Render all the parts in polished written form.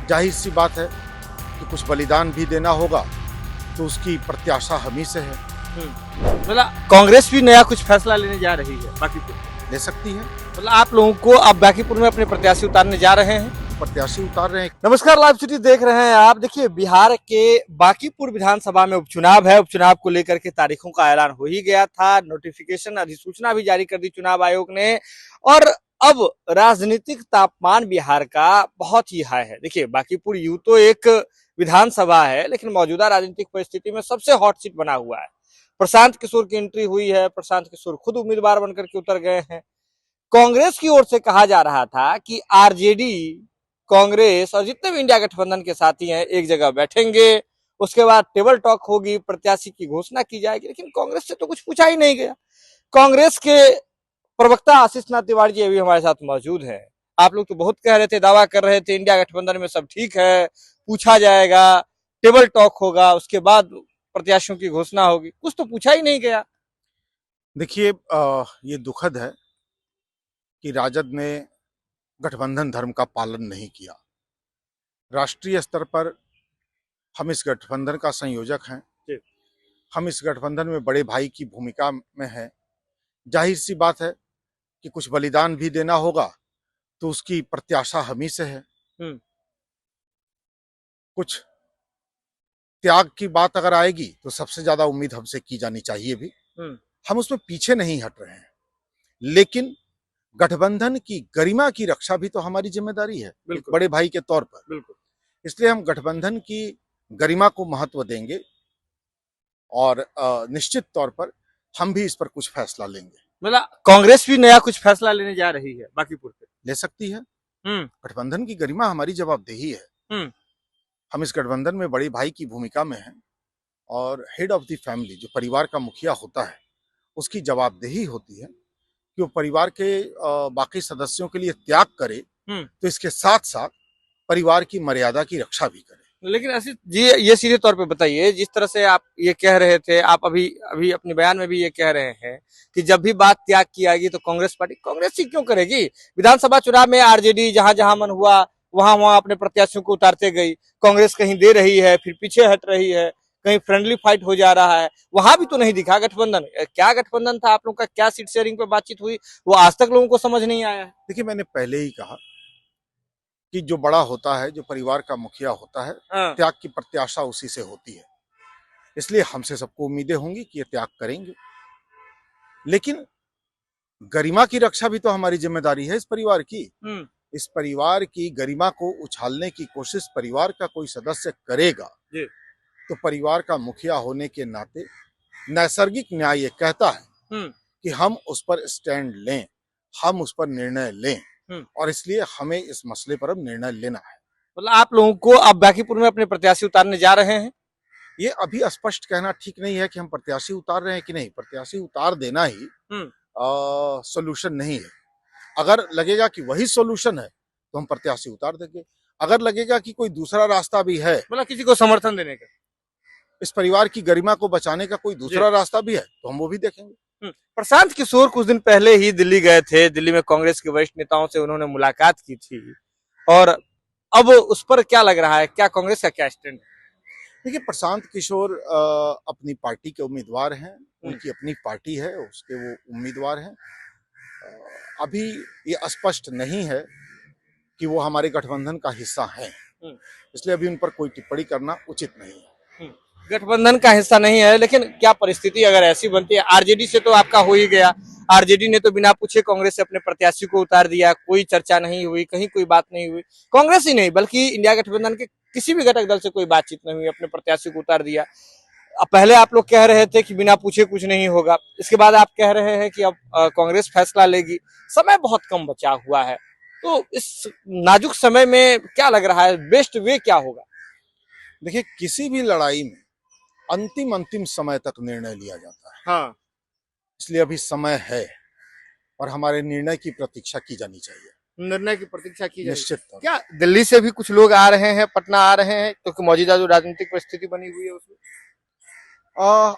जाहिर सी बात है कि कुछ बलिदान भी देना होगा, तो उसकी प्रत्याशा हम ही से है। मतलब कांग्रेस भी नया कुछ फैसला लेने जा रही है बांकीपुर। ले सकती है। मतलब आप लोगों को अब बांकीपुर में अपने प्रत्याशी उतारने जा रहे हैं। प्रत्याशी उतार रहे हैं। नमस्कार, लाइव सिटी देख रहे हैं आप। देखिए, बिहार के बांकीपुर विधानसभा में उपचुनाव है। उपचुनाव को लेकर के तारीखों का ऐलान हो ही गया था, नोटिफिकेशन अधिसूचना भी जारी कर दी चुनाव आयोग ने। और अब राजनीतिक तापमान बिहार का बहुत ही हाई है। देखिए, बांकीपुर यूं तो एक विधानसभा है, लेकिन मौजूदा राजनीतिक परिस्थिति में सबसे हॉट सीट बना हुआ है। प्रशांत किशोर की एंट्री हुई है। प्रशांत किशोर खुद उम्मीदवार बनकर के उतर गए हैं। कांग्रेस की ओर से कहा जा रहा था कि आरजेडी, कांग्रेस और जितने भी इंडिया गठबंधन के साथी हैं एक जगह बैठेंगे, उसके बाद टेबल टॉक होगी, प्रत्याशी की घोषणा की जाएगी। लेकिन कांग्रेस से तो कुछ पूछा ही नहीं गया। कांग्रेस के प्रवक्ता आशीष नाथ तिवारी जी अभी हमारे साथ मौजूद हैं। आप लोग तो बहुत कह रहे थे, दावा कर रहे थे इंडिया गठबंधन में सब ठीक है, पूछा जाएगा, टेबल टॉक होगा, उसके बाद प्रत्याशियों की घोषणा होगी। कुछ तो पूछा ही नहीं गया। देखिए, ये दुखद है कि राजद ने गठबंधन धर्म का पालन नहीं किया। राष्ट्रीय स्तर पर हम इस गठबंधन का संयोजक हैं। हम इस गठबंधन में बड़े भाई की भूमिका में हैं। जाहिर सी बात है कि कुछ बलिदान भी देना होगा, तो उसकी प्रत्याशा हम ही से है। कुछ त्याग की बात अगर आएगी तो सबसे ज्यादा उम्मीद हमसे की जानी चाहिए भी। हम उसमें पीछे नहीं हट रहे हैं, लेकिन गठबंधन की गरिमा की रक्षा भी तो हमारी जिम्मेदारी है एक बड़े भाई के तौर पर। इसलिए हम गठबंधन की गरिमा को महत्व देंगे और निश्चित तौर पर हम भी इस पर कुछ फैसला लेंगे। मतलब कांग्रेस भी नया कुछ फैसला लेने जा रही है बांकीपुर पे। ले सकती है। गठबंधन की गरिमा हमारी जवाबदेही है। हम इस गठबंधन में बड़े भाई की भूमिका में हैं और हेड ऑफ द फैमिली, जो परिवार का मुखिया होता है, उसकी जवाबदेही होती है कि वो परिवार के बाकी सदस्यों के लिए त्याग करे, तो इसके साथ साथ परिवार की मर्यादा की रक्षा भी करे। लेकिन आशीष जी, ये सीधे तौर पे बताइए, जिस तरह से आप ये कह रहे थे, आप अभी अभी अपने बयान में भी ये कह रहे हैं कि जब भी बात त्याग की आएगी तो कांग्रेस पार्टी कांग्रेस ही क्यों करेगी। विधानसभा चुनाव में आरजेडी जहां जहां मन हुआ वहां वहां अपने प्रत्याशियों को उतारते गई। कांग्रेस कहीं दे रही है, फिर पीछे हट रही है, कहीं फ्रेंडली फाइट हो जा रहा है, वहां भी तो नहीं दिखा गठबंधन। क्या गठबंधन था आप लोग का, क्या सीट शेयरिंग पे बातचीत हुई, वो आज तक लोगों को समझ नहीं आया है। देखिए, मैंने पहले ही कहा कि जो बड़ा होता है, जो परिवार का मुखिया होता है, त्याग की प्रत्याशा उसी से होती है। इसलिए हमसे सबको उम्मीदें होंगी कि ये त्याग करेंगे, लेकिन गरिमा की रक्षा भी तो हमारी जिम्मेदारी है इस परिवार की। इस परिवार की गरिमा को उछालने की कोशिश परिवार का कोई सदस्य करेगा तो परिवार का मुखिया होने के नाते नैसर्गिक न्याय ये कहता है कि हम उस पर स्टैंड लें, हम उस पर निर्णय लें, और इसलिए हमें इस मसले पर अब निर्णय लेना है। मतलब आप लोगों को अब बांकीपुर में अपने प्रत्याशी उतारने जा रहे हैं। ये अभी स्पष्ट कहना ठीक नहीं है कि हम प्रत्याशी उतार रहे हैं कि नहीं। प्रत्याशी उतार देना ही सोल्यूशन नहीं है। अगर लगेगा कि वही सोल्यूशन है तो हम प्रत्याशी उतार देंगे। अगर लगेगा कि कोई दूसरा रास्ता भी है, मतलब किसी को समर्थन देने का, इस परिवार की गरिमा को बचाने का कोई दूसरा रास्ता भी है, तो हम वो भी देखेंगे। प्रशांत किशोर कुछ दिन पहले ही दिल्ली गए थे। दिल्ली में कांग्रेस के वरिष्ठ नेताओं से उन्होंने मुलाकात की थी, और अब उस पर क्या लग रहा है, क्या कांग्रेस का क्या स्टैंड है। देखिए, प्रशांत किशोर अपनी पार्टी के उम्मीदवार हैं, उनकी अपनी पार्टी है, उसके वो उम्मीदवार हैं। अभी ये स्पष्ट नहीं है कि वो हमारे गठबंधन का हिस्सा हैं, इसलिए अभी उन पर कोई टिप्पणी करना उचित नहीं है। गठबंधन का हिस्सा नहीं है, लेकिन क्या परिस्थिति अगर ऐसी बनती है, आरजेडी से तो आपका हो ही गया। आरजेडी ने तो बिना पूछे कांग्रेस से अपने प्रत्याशी को उतार दिया, कोई चर्चा नहीं हुई, कहीं कोई बात नहीं हुई। कांग्रेस ही नहीं बल्कि इंडिया गठबंधन के किसी भी घटक दल से कोई बातचीत नहीं हुई, अपने प्रत्याशी को उतार दिया। पहले आप लोग कह रहे थे कि बिना पूछे कुछ नहीं होगा, इसके बाद आप कह रहे हैं कि अब कांग्रेस फैसला लेगी। समय बहुत कम बचा हुआ है, तो इस नाजुक समय में क्या लग रहा है, बेस्ट वे क्या होगा। देखिए, किसी भी लड़ाई में अंतिम समय तक निर्णय लिया जाता है। इसलिए अभी समय है और हमारे निर्णय की प्रतीक्षा की जानी चाहिए। निर्णय की प्रतीक्षा की जाए निश्चित। क्या दिल्ली से भी कुछ लोग आ रहे हैं, पटना आ रहे हैं, क्योंकि मौजूदा जो राजनीतिक परिस्थिति बनी हुई है उसमें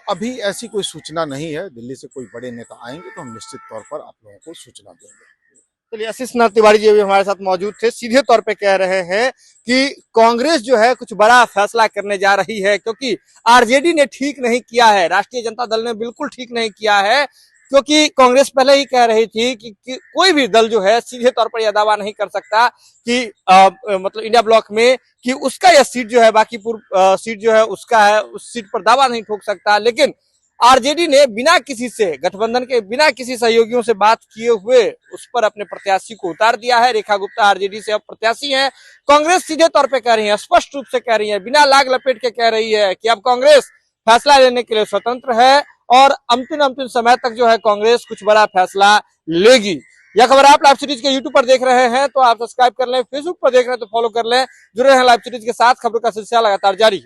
अभी ऐसी कोई सूचना नहीं है। दिल्ली से कोई बड़े नेता आएंगे तो हम निश्चित तौर पर आप लोगों को सूचना देंगे। चलिए आशीष नाथ तिवारी जी भी हमारे साथ मौजूद थे, सीधे तौर पे कह रहे हैं कि कांग्रेस जो है कुछ बड़ा फैसला करने जा रही है, क्योंकि आरजेडी ने ठीक नहीं किया है, राष्ट्रीय जनता दल ने बिल्कुल ठीक नहीं किया है। क्योंकि कांग्रेस पहले ही कह रही थी कि कोई भी दल जो है सीधे तौर पर यह दावा नहीं कर सकता कि मतलब इंडिया ब्लॉक में कि उसका यह सीट जो है बांकीपुर सीट जो है उसका है, उस सीट पर दावा नहीं ठोक सकता। लेकिन आरजेडी ने बिना किसी से, गठबंधन के बिना किसी सहयोगियों से बात किए हुए उस पर अपने प्रत्याशी को उतार दिया है। रेखा गुप्ता आरजेडी से अब प्रत्याशी हैं। कांग्रेस सीधे तौर पे कह रही है, स्पष्ट रूप से कह रही है, बिना लाग लपेट के कह रही है कि अब कांग्रेस फैसला लेने के लिए स्वतंत्र है और अंतिम समय तक जो है कांग्रेस कुछ बड़ा फैसला लेगी। यह खबर आप लाइव सीरीज के यूट्यूब पर देख रहे हैं तो आप सब्सक्राइब कर लें, फेसबुक पर देख रहे हैं तो फॉलो कर लें। जुड़े हैं लाइव सीरीज के साथ, खबरों का सिलसिला लगातार जारी।